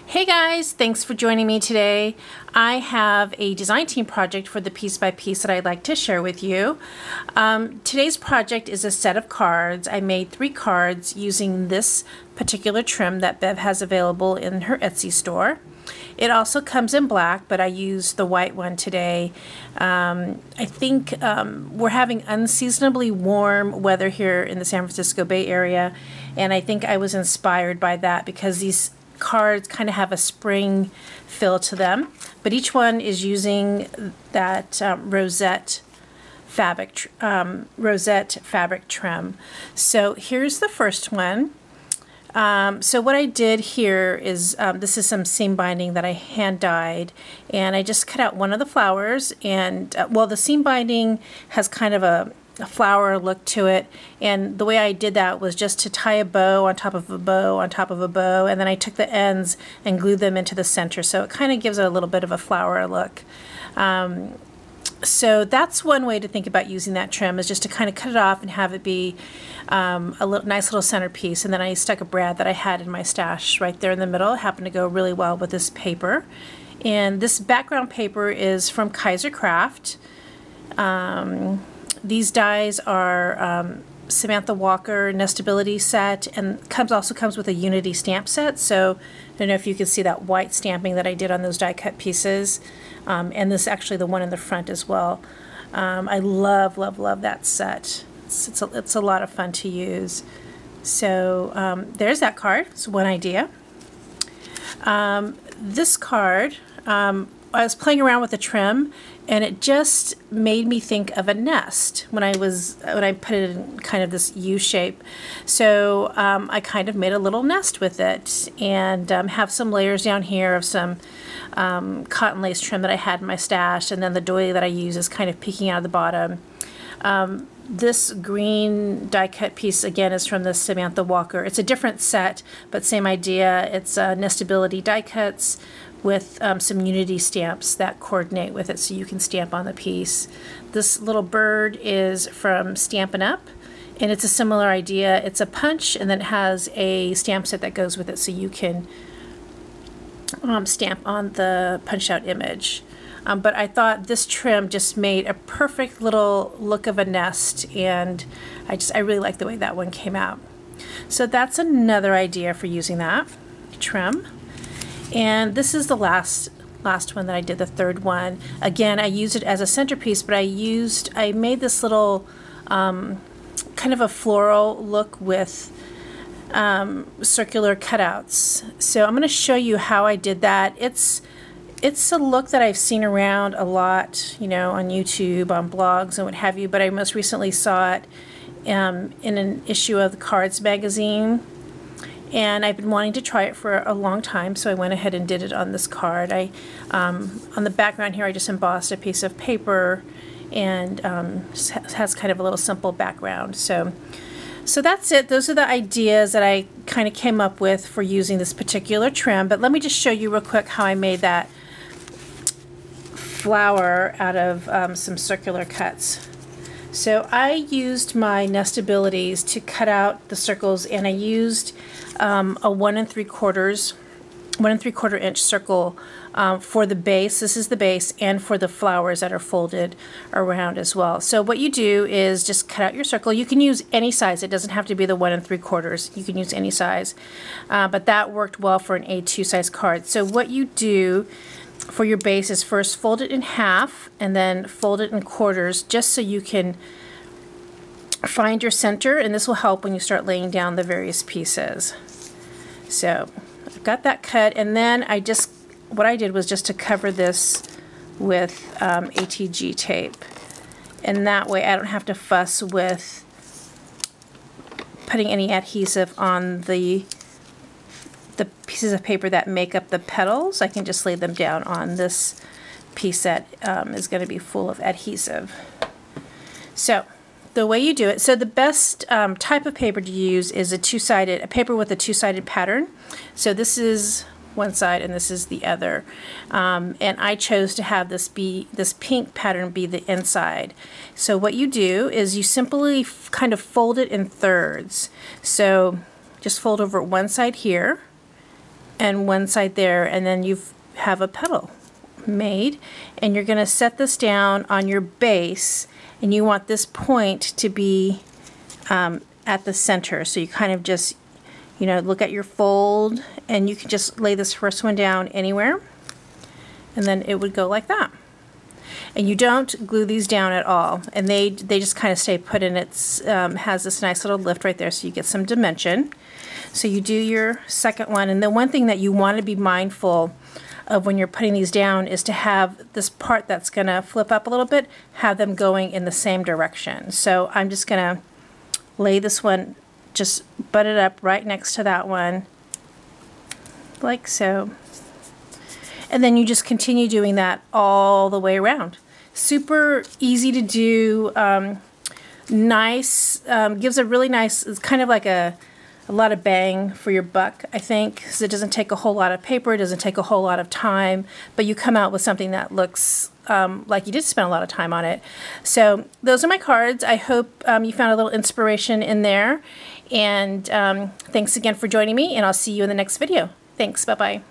Hey guys, thanks for joining me today. I have a design team project for the piece by piece that I'd like to share with you. Today's project is a set of cards. I made 3 cards using this particular trim that Bev has available in her Etsy store. It also comes in black, but I used the white one today. I think we're having unseasonably warm weather here in the San Francisco Bay Area, and I think I was inspired by that because these cards kind of have a spring feel to them, but each one is using that rosette fabric trim. So here's the first one. So what I did here is this is some seam binding that I hand dyed, and I just cut out one of the flowers, and well, the seam binding has kind of a flower look to it, and the way I did that was just to tie a bow on top of a bow on top of a bow, and then I took the ends and glued them into the center, so it kind of gives it a little bit of a flower look. So that's one way to think about using that trim, is just to kind of cut it off and have it be nice little centerpiece. And then I stuck a brad that I had in my stash right there in the middle. It happened to go really well with this paper. And this background paper is from Kaiser Craft. These dies are Samantha Walker Nestability set, and also comes with a Unity stamp set. So I don't know if you can see that white stamping that I did on those die cut pieces. And this is actually the one in the front as well. I love that set. It's a lot of fun to use. So there's that card. It's one idea. This card, I was playing around with the trim, and it just made me think of a nest when I put it in kind of this U shape. So I kind of made a little nest with it, and have some layers down here of some cotton lace trim that I had in my stash, and then the doily that I use is kind of peeking out of the bottom. This green die cut piece again is from the Samantha Walker. It's a different set, but same idea. It's Nestability die cuts with some Unity stamps that coordinate with it, so you can stamp on the piece. This little bird is from Stampin' Up, and it's a similar idea. It's a punch, and then it has a stamp set that goes with it, so you can stamp on the punched out image. But I thought this trim just made a perfect little look of a nest, and I really like the way that one came out. So that's another idea for using that trim. And this is the last one that I did, the third one. Again, I used it as a centerpiece, but I made this little kind of a floral look with circular cutouts. So I'm going to show you how I did that. It's a look that I've seen around a lot, you know, on YouTube, on blogs, and what have you, but I most recently saw it in an issue of the Cards magazine. And I've been wanting to try it for a long time, so I went ahead and did it on this card. On the background here, I just embossed a piece of paper, and has kind of a little simple background. So that's it. Those are the ideas that I kind of came up with for using this particular trim. But let me just show you real quick how I made that flower out of some circular cuts. So I used my Nestabilities to cut out the circles, and I used a 1 3/4 inch circle for the base. This is the base, and for the flowers that are folded around as well. So what you do is just cut out your circle. You can use any size. It doesn't have to be the 1 3/4. You can use any size, but that worked well for an A2 size card. So what you do for your base is first fold it in half, and then fold it in quarters, just so you can find your center, and this will help when you start laying down the various pieces. So I've got that cut, and then what I did was just to cover this with ATG tape, and that way I don't have to fuss with putting any adhesive on the pieces of paper that make up the petals. I can just lay them down on this piece that is going to be full of adhesive. So the way you do it, so the best type of paper to use is a paper with a two-sided pattern. So this is one side and this is the other, and I chose to have this pink pattern be the inside. So what you do is you simply kind of fold it in thirds. So just fold over one side here, and one side there, and then you have a petal made. And you're going to set this down on your base, and you want this point to be at the center. So you kind of just, you know, look at your fold, and you can just lay this first one down anywhere, and then it would go like that. And you don't glue these down at all, and they just kind of stay put in. It's has this nice little lift right there, so you get some dimension. So you do your second one, and the one thing that you want to be mindful of when you're putting these down is to have this part that's going to flip up a little bit, have them going in the same direction. So I'm just going to lay this one, just butt it up right next to that one, like so. And then you just continue doing that all the way around. Super easy to do, nice, gives a really nice, it's kind of like a lot of bang for your buck, I think, because it doesn't take a whole lot of paper, it doesn't take a whole lot of time, but you come out with something that looks like you did spend a lot of time on it. So those are my cards. I hope you found a little inspiration in there, and thanks again for joining me, and I'll see you in the next video. Thanks, bye-bye.